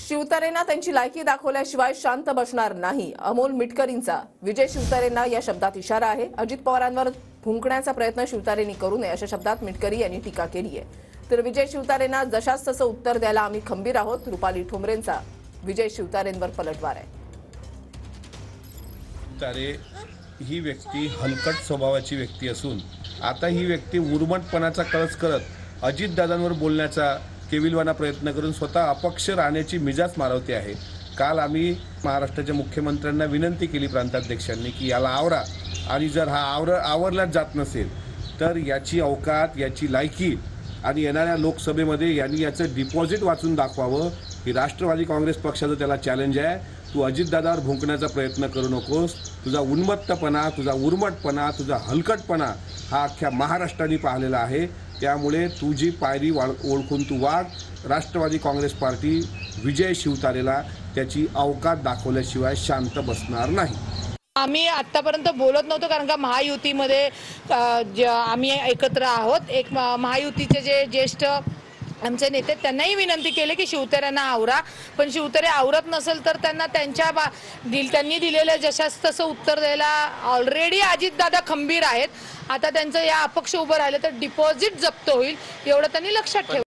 शिवतारेंना त्यांची लायकी दाखवल्याशिवाय शांत बसणार नाही, अमोल मिटकरींचा विजय शिवतारेंना या शब्दात इशारा आहे। अजित पवारांवर भुंकण्याचा प्रयत्न शिवतारेंनी करू नये अशा शब्दात मिटकरी यांनी टीका केली आहे। तर विजय शिवतारेंना जशास तसं उत्तर द्यायला आम्ही खंबीर आहोत, रुपाली ठोंबरेंचा विजय शिवतारेंवर पलटवार आहे। शिवतारे ही व्यक्ती हलकट स्वभावाची व्यक्ती असून आता ही व्यक्ती उर्मटपणाचा कळस करत अजितदादांवर बोलण्याचा केविलवाना प्रयत्न करून स्वतः अपक्ष राहण्याची मिजाज मारवते आहे। काल आम्ही महाराष्ट्राच्या मुख्यमंत्र्यांना विनंती केली प्रांताध्यक्षांनी की याला आवरा, आणि जर हा आवरलाच जात नसेल तर याची अवकात, याची लायकी आणि येणाऱ्या लोकसभेमध्ये यांनी याचं डिपॉझिट वाचून दाखवावं, ही राष्ट्रवादी काँग्रेस पक्षाचं त्याला चॅलेंज आहे। तू अजितदादावर भुंकण्याचा प्रयत्न करू नकोस। तुझा उन्मत्तपणा, तुझा उर्मटपणा, तुझा हलकटपणा हा अख्ख्या महाराष्ट्राने पाहिलेला आहे। त्यामुळे तुझी पायरी ओळखून तू वाढ। राष्ट्रवादी काँग्रेस पार्टी विजय शिवतारेला त्याची अवकात दाखवल्याशिवाय शांत बसणार नाही। आम्ही आतापर्यंत बोलत नव्हतो कारण का महायुतीमध्ये आम्ही एकत्र आहोत। एक महायुतीचे जे ज्येष्ठ आमचे नेते त्यांनाही विनंती केली की शिवतारेंना आवरा, पण शिवतारे आवरत नसेल तर त्यांना त्यांनी दिलेलं जशास तसं उत्तर द्यायला ऑलरेडी अजितदादा खंबीर आहेत। आता त्यांचं या अपक्ष उभं राहिलं तर डिपॉझिट जप्त होईल एवढं त्यांनी लक्षात ठेवलं।